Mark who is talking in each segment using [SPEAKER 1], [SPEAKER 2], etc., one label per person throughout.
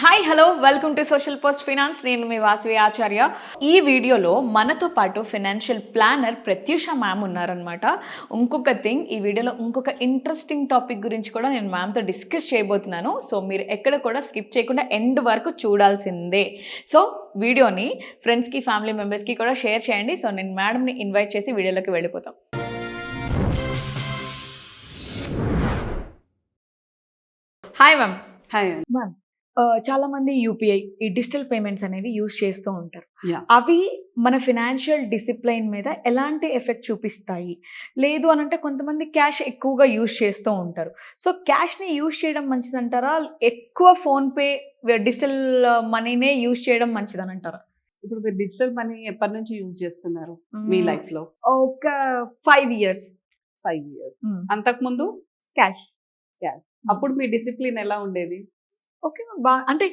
[SPEAKER 1] Hi hello welcome to social post finance. నేను మీ వాసవి ఆచార్య. ఈ వీడియోలో మనతో పాటు ఫైనాన్షియల్ ప్లానర్ ప్రత్యూష మ్యామ్ ఉన్నారనమాట. ఇంకొక థింగ్, ఈ వీడియోలో ఇంకొక ఇంట్రెస్టింగ్ టాపిక్ గురించి కూడా నేను మ్యామ్తో డిస్కస్ చేయబోతున్నాను. సో మీరు ఎక్కడ కూడా స్కిప్ చేయకుండా ఎండ్ వరకు చూడాల్సిందే. సో వీడియోని ఫ్రెండ్స్కి, ఫ్యామిలీ మెంబర్స్కి కూడా షేర్ చేయండి. సో నేను మేడంని ఇన్వైట్ చేసి వీడియోలోకి వెళ్ళిపోతాం. Hi ma'am.
[SPEAKER 2] హాయ్
[SPEAKER 1] మ్యామ్, చాలా మంది యూపీఐ, ఈ డిజిటల్ పేమెంట్స్ అనేవి యూజ్ చేస్తూ ఉంటారు.
[SPEAKER 2] యా
[SPEAKER 1] అవి మన ఫినాన్షియల్ డిసిప్లైన్ మీద ఎలాంటి ఎఫెక్ట్ చూపిస్తాయి? లేదు అని అంటే కొంతమంది క్యాష్ ఎక్కువగా యూజ్ చేస్తూ ఉంటారు. సో క్యాష్ని యూజ్ చేయడం మంచిదంటారా? ఎక్కువ ఫోన్పే, డిజిటల్ మనీనే యూజ్ చేయడం మంచిదని అంటారా?
[SPEAKER 2] ఇప్పుడు మీరు డిజిటల్ మనీ ఎప్పటి నుంచి యూజ్ చేస్తున్నారు మీ లైఫ్ లో?
[SPEAKER 1] ఒక 5 years.
[SPEAKER 2] 5 years. అంతకు ముందు
[SPEAKER 1] క్యాష్.
[SPEAKER 2] అప్పుడు మీ డిసిప్లిన్ ఎలా ఉండేది?
[SPEAKER 1] ఓకే, అంటే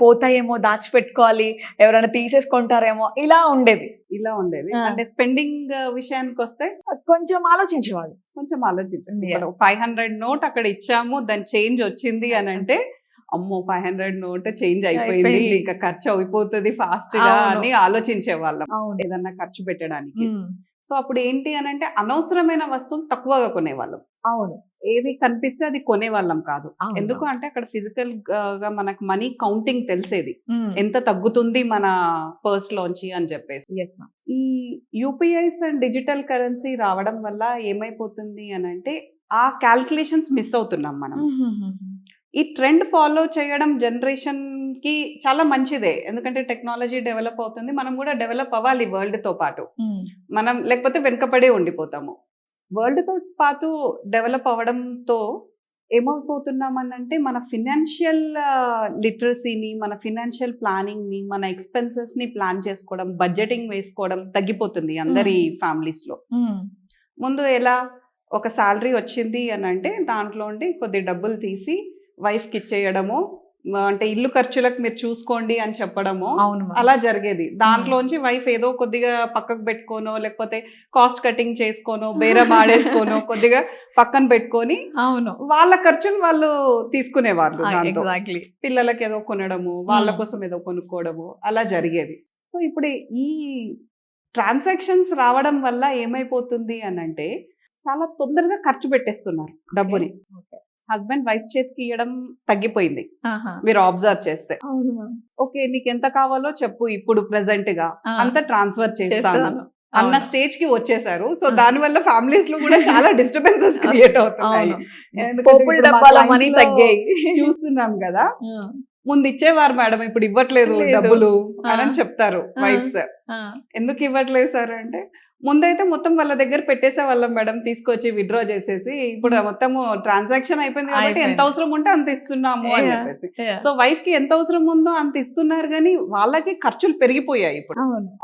[SPEAKER 1] పోతాయేమో, దాచిపెట్టుకోవాలి, ఎవరైనా తీసేసుకుంటారేమో, ఇలా ఉండేది.
[SPEAKER 2] ఇలా ఉండేది. అంటే స్పెండింగ్ విషయానికి వస్తే
[SPEAKER 1] కొంచెం ఆలోచించేవాళ్ళు.
[SPEAKER 2] కొంచెం ఆలోచించండి. ఇప్పుడు 500 నోట్ అక్కడ ఇచ్చాము, దాని చేంజ్ వచ్చింది అని అంటే అమ్మో 500 నోట్ చేంజ్ అయిపోయింది, ఇంకా ఖర్చు అయిపోతుంది ఫాస్ట్ గా అని ఆలోచించే వాళ్ళం ఏదన్నా ఖర్చు పెట్టడానికి. సో అప్పుడు ఏంటి అని అంటే అనవసరమైన వస్తువులు తక్కువగా కొనేవాళ్ళం.
[SPEAKER 1] అవును,
[SPEAKER 2] ఏది కనిపిస్తే అది కొనేవాళ్ళం కాదు. ఎందుకు అంటే అక్కడ ఫిజికల్ గా మనకు మనీ కౌంటింగ్ తెలిసేది, ఎంత తగ్గుతుంది మన పర్స్ లోంచి అని చెప్పేసి. ఈ యూపీఐస్ అండ్ డిజిటల్ కరెన్సీ రావడం వల్ల ఏమైపోతుంది అని అంటే ఆ క్యాల్కులేషన్స్ మిస్ అవుతున్నాం మనం. ఈ ట్రెండ్ ఫాలో చేయడం జనరేషన్ కి చాలా మంచిదే, ఎందుకంటే టెక్నాలజీ డెవలప్ అవుతుంది, మనం కూడా డెవలప్ అవ్వాలి వరల్డ్ తో పాటు. మనం లేకపోతే వెనుకపడే ఉండిపోతాము. వరల్డ్ తో పాటు డెవలప్ అవ్వడంతో ఏమైపోతున్నామనంటే మన ఫినాన్షియల్ లిటరసీని, మన ఫినాన్షియల్ ప్లానింగ్ ని, మన ఎక్స్పెన్సెస్ ని ప్లాన్ చేసుకోవడం, బడ్జెటింగ్ వేసుకోవడం తగ్గిపోతుంది అందరి ఫ్యామిలీస్ లో. ముందు ఎలా ఒక శాలరీ వచ్చింది అని అంటే దాంట్లో ఉండి కొద్ది డబ్బులు తీసి వైఫ్ కి ఇచ్చేయడము, అంటే ఇల్లు ఖర్చులకు మీరు చూసుకోండి అని చెప్పడము, అలా జరిగేది. దాంట్లోంచి వైఫ్ ఏదో కొద్దిగా పక్కకు పెట్టుకోనో, లేకపోతే కాస్ట్ కటింగ్ చేసుకోనో, బేరం ఆడేసుకోనో కొద్దిగా పక్కన పెట్టుకొని వాళ్ళ ఖర్చులు వాళ్ళు తీసుకునేవాళ్ళు. పిల్లలకి ఏదో కొనడము, వాళ్ళ కోసం ఏదో కొనుక్కోవడము, అలా జరిగేది. సో ఇప్పుడు ఈ ట్రాన్సాక్షన్స్ రావడం వల్ల ఏమైపోతుంది అని అంటే చాలా తొందరగా ఖర్చు పెట్టేస్తున్నారు డబ్బుని. హస్బెండ్ వైఫ్ చేతికి ఇవ్వడం తగ్గిపోయింది మీరు అబ్జర్వ్ చేస్తే. ఓకే నీకు ఎంత కావాలో చెప్పు, ఇప్పుడు ప్రెసెంట్ గా అంత ట్రాన్స్ఫర్ చేస్తాను అన్న స్టేజ్ కి వచ్చేసారు. సో దాని వల్ల ఫ్యామిలీస్ లో కూడా చాలా డిస్టర్బెన్సెస్ క్రియేట్ అవుతున్నాయి. చూస్తున్నాం కదా, ముందు ఇచ్చేవారు మేడం, ఇప్పుడు ఇవ్వట్లేదు డబ్బులు అని చెప్తారు వైఫ్స్. ఎందుకు ఇవ్వట్లేదు సార్ అంటే, ముందైతే మొత్తం వాళ్ళ దగ్గర పెట్టేసే వాళ్ళం మేడం, తీసుకొచ్చి విత్డ్రా చేసేసి, ఇప్పుడు మొత్తం ట్రాన్సాక్షన్ అయిపోయింది కాబట్టి ఎంత అవసరం ఉంటే అంత ఇస్తున్నాము అని చెప్పేసి. సో వైఫ్ కి ఎంత అవసరం ఉందో అంత ఇస్తున్నారు, కానీ వాళ్ళకి ఖర్చులు పెరిగిపోయాయి. ఇప్పుడు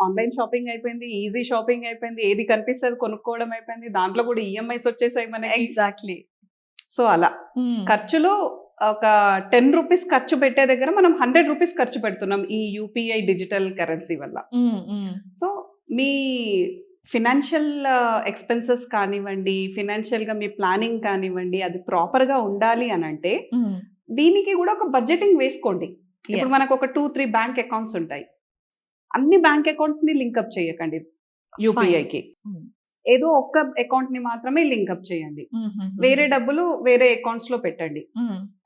[SPEAKER 2] ఆన్లైన్ షాపింగ్ అయిపోయింది, ఈజీ షాపింగ్ అయిపోయింది, ఏది కనిపిస్తుంది కొనుక్కోవడం అయిపోయింది, దాంట్లో కూడా ఈఎంఐస్ వచ్చేసాయి మనకి.
[SPEAKER 1] ఎగ్జాక్ట్లీ.
[SPEAKER 2] సో అలా ఖర్చులు ఒక 10 రూపీస్ ఖర్చు పెట్టే దగ్గర మనం 100 రూపీస్ ఖర్చు పెడుతున్నాం ఈ యూపీఐ డిజిటల్ కరెన్సీ వల్ల. సో మీ ఫినాన్షియల్ ఎక్స్పెన్సెస్ కానివ్వండి, ఫినాన్షియల్ గా మీ ప్లానింగ్ కానివ్వండి, అది ప్రాపర్ గా ఉండాలి అని అంటే దీనికి కూడా ఒక బడ్జెటింగ్ వేసుకోండి. ఇప్పుడు మనకు ఒక 2-3 బ్యాంక్ అకౌంట్స్ ఉంటాయి. అన్ని బ్యాంక్ అకౌంట్స్ ని లింక్అప్ చేయకండి యూపీఐకి. ఏదో ఒక్క అకౌంట్ ని మాత్రమే లింక్అప్ చేయండి. వేరే డబ్బులు వేరే అకౌంట్స్ లో పెట్టండి.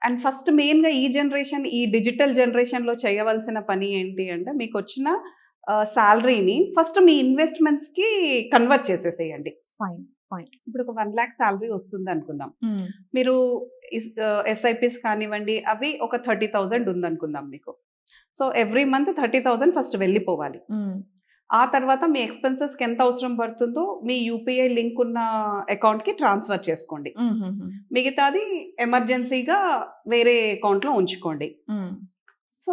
[SPEAKER 2] అండ్ ఫస్ట్ మెయిన్ గా ఈ జనరేషన్, ఈ డిజిటల్ జనరేషన్ లో చేయవలసిన పని ఏంటి అంటే, మీకు వచ్చిన శాలరీని ఫస్ట్ మీ ఇన్వెస్ట్మెంట్స్ కి కన్వర్ట్ చేసేసేయండి. ఇప్పుడు ఒక 1 lakh శాలరీ వస్తుంది అనుకుందాం, మీరు ఎస్ఐపిస్ కానివ్వండి అవి ఒక 30,000 ఉందనుకుందాం మీకు. సో ఎవ్రీ మంత్ 30,000 ఫస్ట్ వెళ్ళిపోవాలి. ఆ తర్వాత మీ ఎక్స్పెన్సెస్ కి ఎంత అవసరం పడుతుందో మీ యూపీఐ లింక్ ఉన్న అకౌంట్ కి ట్రాన్స్ఫర్ చేసుకోండి. మిగతాది ఎమర్జెన్సీగా వేరే అకౌంట్ లో ఉంచుకోండి. సో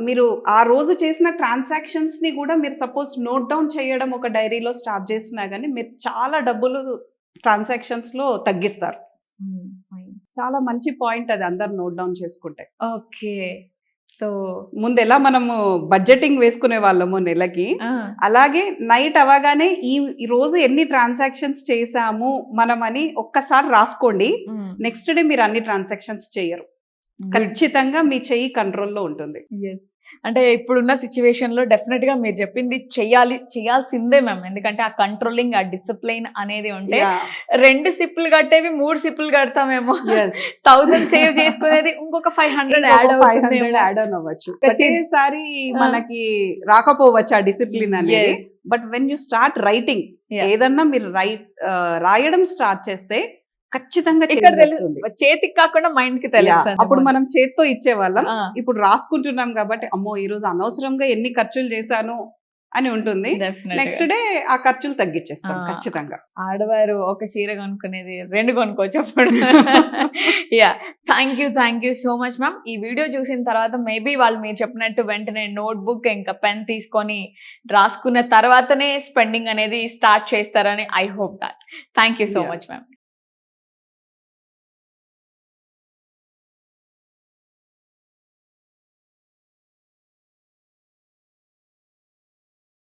[SPEAKER 2] మీరు ఆ రోజు చేసిన ట్రాన్సాక్షన్స్ ని కూడా మీరు సపోజ్ నోట్ డౌన్ చేయడం ఒక డైరీలో స్టార్ట్ చేసినా కానీ మీరు చాలా డబ్బులు ట్రాన్సాక్షన్స్ లో తగ్గిస్తారు. చాలా మంచి పాయింట్ అది, అందరు నోట్ డౌన్ చేసుకుంటే.
[SPEAKER 1] ఓకే. సో
[SPEAKER 2] ముందు ఎలా మనము బడ్జెటింగ్ వేసుకునే వాళ్ళము నెలకి, అలాగే నైట్ అవగానే ఈ రోజు ఎన్ని ట్రాన్సాక్షన్స్ చేసాము మనం అని ఒక్కసారి రాసుకోండి. నెక్స్ట్ డే మీరు అన్ని ట్రాన్సాక్షన్స్ చేయరు. ఖచ్చితంగా మీ చెయ్యి కంట్రోల్లో ఉంటుంది.
[SPEAKER 1] అంటే ఇప్పుడున్న సిచ్యువేషన్ లో డెఫినెట్ గా మీరు చెప్పింది చేయాల్సిందే మ్యామ్. ఎందుకంటే ఆ కంట్రోలింగ్, ఆ డిసిప్లైన్ అనేది ఉంటే 2 సిప్పులు కట్టేవి 3 సిప్పులు కడతామేమో. 1000 సేవ్ చేసుకునేది ఇంకొక 500 యాడ్
[SPEAKER 2] యాడ్ ఆన్ అవ్వచ్చు. ప్రతిసారి మనకి రాకపోవచ్చు ఆ డిసిప్లిన్ అనేది. But when you start writing, ఏదన్నా మీరు రాయడం స్టార్ట్ చేస్తే ఖచ్చితంగా
[SPEAKER 1] ఇక్కడ చేతికి కాకుండా మైండ్ కి తెలుస్తుంది.
[SPEAKER 2] అప్పుడు మనం చేత్తో ఇచ్చేవాళ్ళం, ఇప్పుడు రాసుకుంటున్నాం కాబట్టి అమ్మో ఈ రోజు అనవసరంగా ఎన్ని ఖర్చులు చేశాను అని ఉంటుంది. నెక్స్ట్ డే ఆ ఖర్చులు తగ్గించేస్తాం ఖచ్చితంగా.
[SPEAKER 1] ఆడవారు ఒక చీర కొనుక్కునేది 2 కొనుక్కోవచ్చు అప్పుడు. Yeah, thank you so much ma'am. ఈ వీడియో చూసిన తర్వాత మేబీ వాళ్ళు మీరు చెప్పినట్టు వెంటనే నోట్బుక్ ఇంకా పెన్ తీసుకొని రాసుకున్న తర్వాతనే స్పెండింగ్ అనేది స్టార్ట్ చేస్తారని I hope that. Thank you so much ma'am.